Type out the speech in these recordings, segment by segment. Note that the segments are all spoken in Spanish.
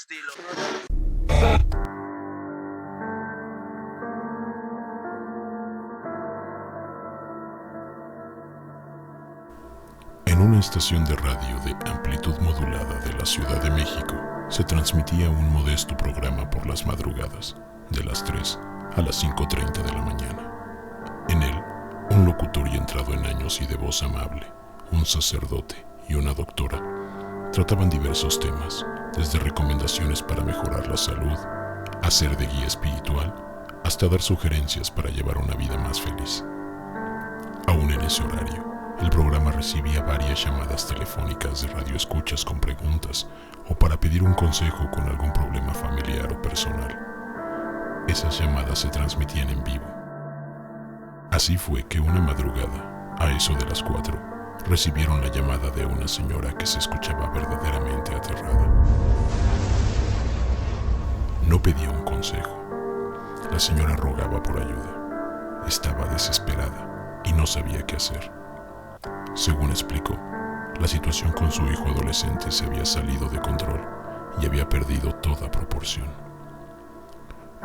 estilo. En una estación de radio de amplitud modulada de la Ciudad de México, se transmitía un modesto programa por las madrugadas, de las 3 a las 5:30 de la mañana. En él, un locutor y entrado en años y de voz amable, un sacerdote y una doctora, trataban diversos temas, desde recomendaciones para mejorar la salud, hacer de guía espiritual, hasta dar sugerencias para llevar una vida más feliz. Aún en ese horario, el programa recibía varias llamadas telefónicas de radioescuchas con preguntas o para pedir un consejo con algún problema familiar o personal. Esas llamadas se transmitían en vivo. Así fue que una madrugada, a eso de las 4, recibieron la llamada de una señora que se escuchaba verdaderamente aterrada. No pedía un consejo. La señora rogaba por ayuda. Estaba desesperada y no sabía qué hacer. Según explicó, la situación con su hijo adolescente se había salido de control y había perdido toda proporción.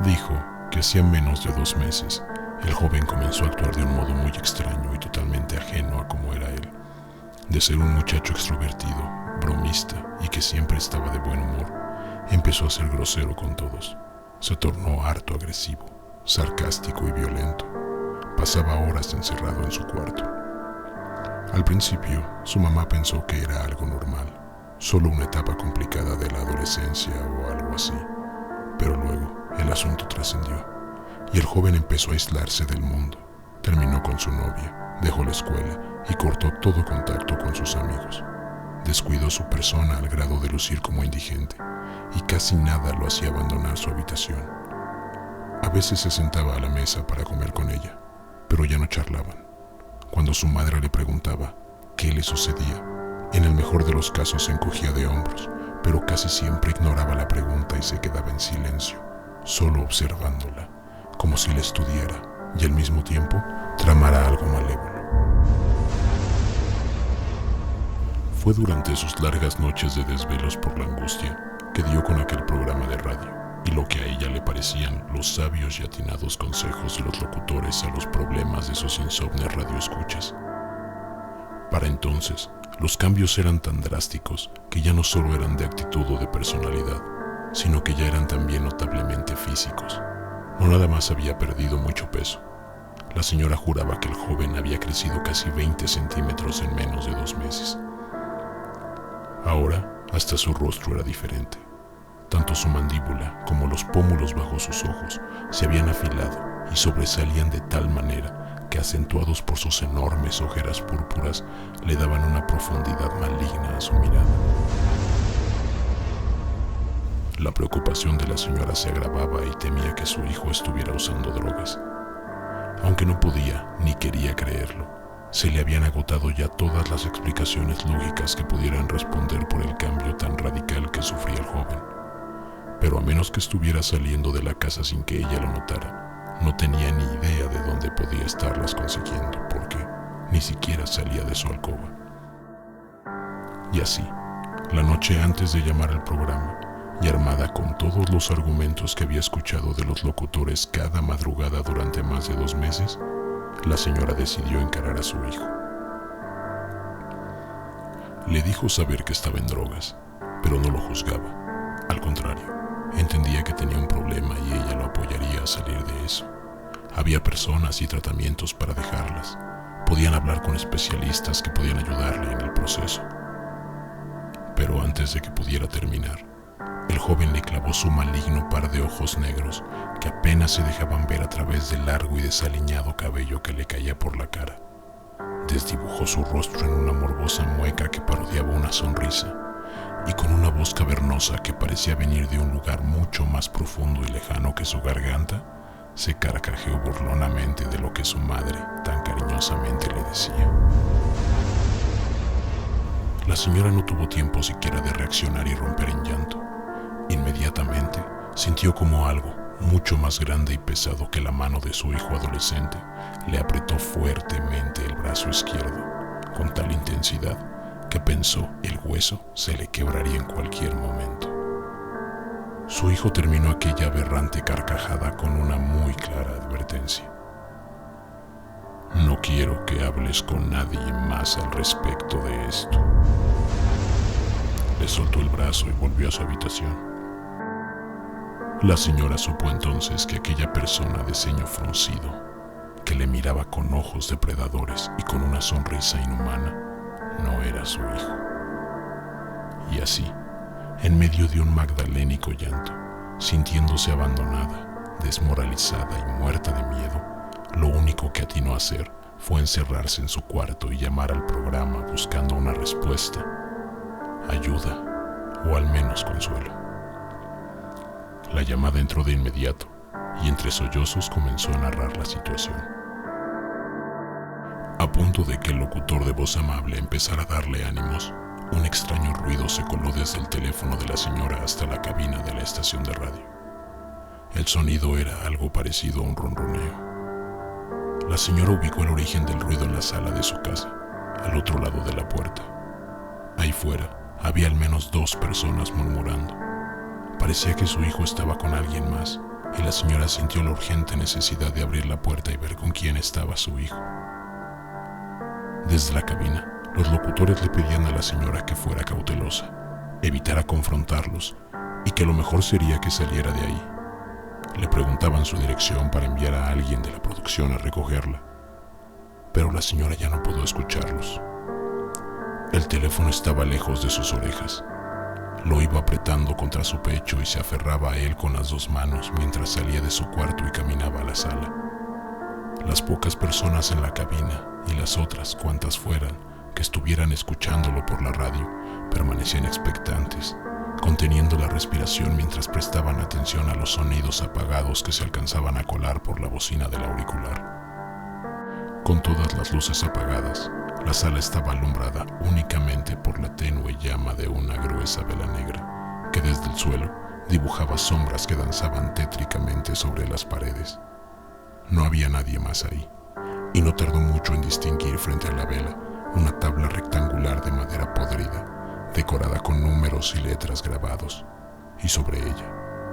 Dijo que hacía menos de 2 meses, el joven comenzó a actuar de un modo muy extraño y totalmente ajeno a cómo era él. De ser un muchacho extrovertido, bromista y que siempre estaba de buen humor, empezó a ser grosero con todos. Se tornó harto agresivo, sarcástico y violento. Pasaba horas encerrado en su cuarto. Al principio, su mamá pensó que era algo normal, solo una etapa complicada de la adolescencia o algo así. Pero luego, el asunto trascendió, y el joven empezó a aislarse del mundo. Terminó con su novia, dejó la escuela y cortó todo contacto con sus amigos. Descuidó su persona al grado de lucir como indigente, y casi nada lo hacía abandonar su habitación. A veces se sentaba a la mesa para comer con ella, pero ya no charlaban. Cuando su madre le preguntaba qué le sucedía, en el mejor de los casos se encogía de hombros, pero casi siempre ignoraba la pregunta y se quedaba en silencio, solo observándola, como si la estudiara y al mismo tiempo tramara algo malévolo. Fue durante sus largas noches de desvelos por la angustia que dio con aquel programa de radio y lo que a ella le parecían los sabios y atinados consejos de los locutores a los problemas de sus insomnes radioescuchas. Para entonces, los cambios eran tan drásticos que ya no solo eran de actitud o de personalidad, sino que ya eran también notablemente físicos. No nada más había perdido mucho peso. La señora juraba que el joven había crecido casi 20 centímetros en menos de 2 meses. Ahora, hasta su rostro era diferente. Tanto su mandíbula como los pómulos bajo sus ojos se habían afilado y sobresalían de tal manera que, acentuados por sus enormes ojeras púrpuras, le daban una profundidad maligna a su mirada. La preocupación de la señora se agravaba y temía que su hijo estuviera usando drogas. Aunque no podía ni quería creerlo, se le habían agotado ya todas las explicaciones lógicas que pudieran responder por el cambio tan radical que sufría el joven. Pero a menos que estuviera saliendo de la casa sin que ella lo notara, no tenía ni idea de dónde podía estarlas consiguiendo, porque ni siquiera salía de su alcoba. Y así, la noche antes de llamar al programa, y armada con todos los argumentos que había escuchado de los locutores cada madrugada durante más de 2 meses, la señora decidió encarar a su hijo. Le dijo saber que estaba en drogas, pero no lo juzgaba. Al contrario, entendía que tenía un problema y ella lo apoyaría a salir de eso. Había personas y tratamientos para dejarlas. Podían hablar con especialistas que podían ayudarle en el proceso. Pero antes de que pudiera terminar, el joven le clavó su maligno par de ojos negros que apenas se dejaban ver a través del largo y desaliñado cabello que le caía por la cara. Desdibujó su rostro en una morbosa mueca que parodiaba una sonrisa, y con una voz cavernosa que parecía venir de un lugar mucho más profundo y lejano que su garganta, se carcajeó burlonamente de lo que su madre tan cariñosamente le decía. La señora no tuvo tiempo siquiera de reaccionar y romper en llanto. Inmediatamente sintió como algo mucho más grande y pesado que la mano de su hijo adolescente le apretó fuertemente el brazo izquierdo, con tal intensidad que pensó el hueso se le quebraría en cualquier momento. Su hijo terminó aquella aberrante carcajada con una muy clara advertencia. No quiero que hables con nadie más al respecto de esto. Le soltó el brazo y volvió a su habitación. La señora supo entonces que aquella persona de ceño fruncido, que le miraba con ojos depredadores y con una sonrisa inhumana, no era su hijo. Y así, en medio de un magdalénico llanto, sintiéndose abandonada, desmoralizada y muerta de miedo, lo único que atinó a hacer fue encerrarse en su cuarto y llamar al programa buscando una respuesta, ayuda o al menos consuelo. La llamada entró de inmediato y entre sollozos comenzó a narrar la situación. A punto de que el locutor de voz amable empezara a darle ánimos, un extraño ruido se coló desde el teléfono de la señora hasta la cabina de la estación de radio. El sonido era algo parecido a un ronroneo. La señora ubicó el origen del ruido en la sala de su casa, al otro lado de la puerta. Ahí fuera había al menos 2 personas murmurando. Parecía que su hijo estaba con alguien más, y la señora sintió la urgente necesidad de abrir la puerta y ver con quién estaba su hijo. Desde la cabina, los locutores le pedían a la señora que fuera cautelosa, evitara confrontarlos y que lo mejor sería que saliera de ahí. Le preguntaban su dirección para enviar a alguien de la producción a recogerla, pero la señora ya no pudo escucharlos. El teléfono estaba lejos de sus orejas. Lo iba apretando contra su pecho y se aferraba a él con las 2 manos mientras salía de su cuarto y caminaba a la sala. Las pocas personas en la cabina y las otras cuantas fueran que estuvieran escuchándolo por la radio permanecían expectantes, conteniendo la respiración mientras prestaban atención a los sonidos apagados que se alcanzaban a colar por la bocina del auricular. Con todas las luces apagadas, la sala estaba alumbrada únicamente por la tenue llama de una gruesa vela negra que desde el suelo dibujaba sombras que danzaban tétricamente sobre las paredes. No había nadie más ahí, y no tardó mucho en distinguir frente a la vela una tabla rectangular de madera podrida, decorada con números y letras grabados, y sobre ella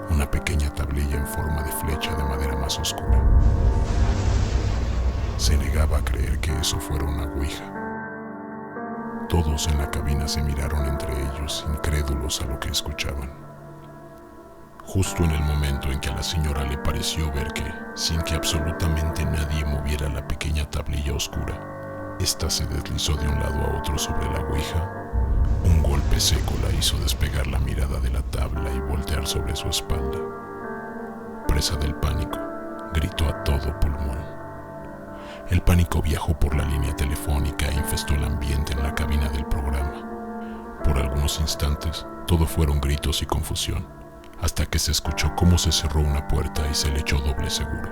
una pequeña tablilla en forma de flecha de madera más oscura. Se negaba a creer que eso fuera una ouija. Todos en la cabina se miraron entre ellos, incrédulos a lo que escuchaban. Justo en el momento en que a la señora le pareció ver que, sin que absolutamente nadie moviera la pequeña tablilla oscura, ésta se deslizó de un lado a otro sobre la ouija, un golpe seco la hizo despegar la mirada de la tabla y voltear sobre su espalda. Presa del pánico, gritó a todo pulmón. El pánico viajó por la línea telefónica e infestó el ambiente en la cabina del programa. Por algunos instantes, todo fueron gritos y confusión, hasta que se escuchó cómo se cerró una puerta y se le echó doble seguro.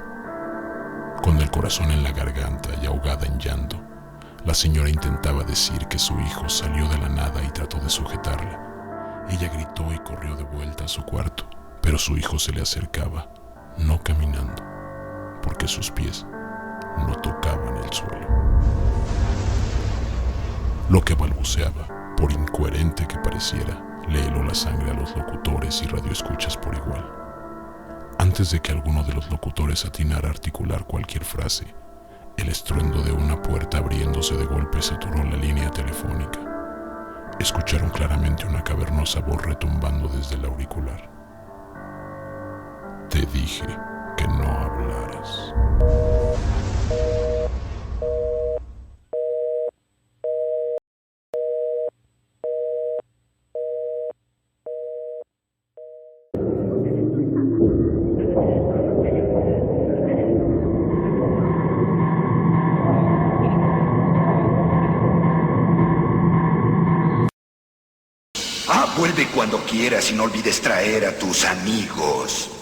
Con el corazón en la garganta y ahogada en llanto, la señora intentaba decir que su hijo salió de la nada y trató de sujetarla. Ella gritó y corrió de vuelta a su cuarto, pero su hijo se le acercaba, no caminando, porque sus pies no tocaban el suelo. Lo que balbuceaba, por incoherente que pareciera, le heló la sangre a los locutores y radioescuchas por igual. Antes de que alguno de los locutores atinara a articular cualquier frase, el estruendo de una puerta abriéndose de golpe saturó la línea telefónica. Escucharon claramente una cavernosa voz retumbando desde el auricular. Te dije que no hablaras. Vuelve cuando quieras y no olvides traer a tus amigos.